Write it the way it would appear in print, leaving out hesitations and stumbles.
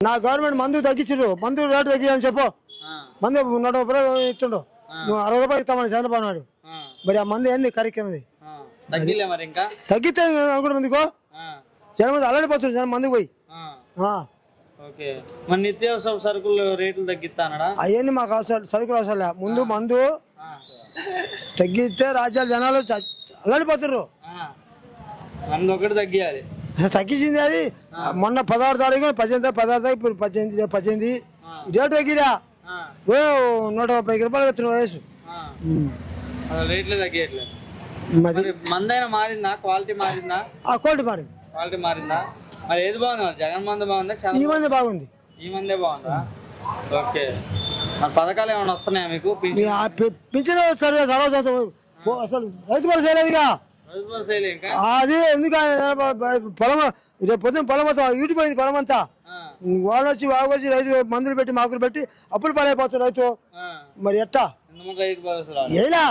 నా గవర్నమెంట్ మందు తగ్గించు, మందు రేటు తగ్గించని చెప్పు. మందు 100 రూపాయలు ఇస్తుండు, నువ్వు 60 రూపాయలు ఇస్తామని చంద్రబాబు నాయుడు. మరి ఆ మందు ఏంది కరిక్రమది తగ్గితే అనుకుంటు ముందుకో జనం మంది అల్లడిపోతుంది, జనం మందుకు పోయి. నిత్యావసర సరుకులు రేట్లు తగ్గిస్తానడా? అవన్నీ మాకు అవసరం, సరుకులు అవసరం లే. ముందు మందు తగ్గిస్తే రాజ్యాలు జనాలు అల్లడిపోతుర్రు. మందు ఒకటి తగ్గియాలి, తగ్గించింది అది. మొన్న 16 తారీఖు 18 తారీఖు, ఇప్పుడు 18 రేటు తగ్గిరా 130 రూపాయలు వచ్చిన వయసు. రేట్లు తగ్గియట్లేదు. మందైనా మారిందా? క్వాలిటీ మారిందా? క్వాలిటీ మారింది. క్వాలిటీ మారిందా? మరి ఏది బాగుంది? జగన్ మందు బాగుందా? ఈ మంది బాగుంది. ఈ మందే బాగుందా? ఓకే. మరి పథకాలు ఏమైనా వస్తున్నాయా మీకు? పింఛన్ వస్తారు అసలు రైతు భరోసా చేయలేదుగా. అది ఎందుకు పొలం రేపు పొద్దున పొలం మొత్తం ఈడిపోయింది, పొలం అంతా. వాళ్ళు వచ్చి వాగొచ్చి రైతు మందులు పెట్టి మాకులు పెట్టి అప్పులు పడైపోతారు రైతు. మరి ఎట్టా ఏలా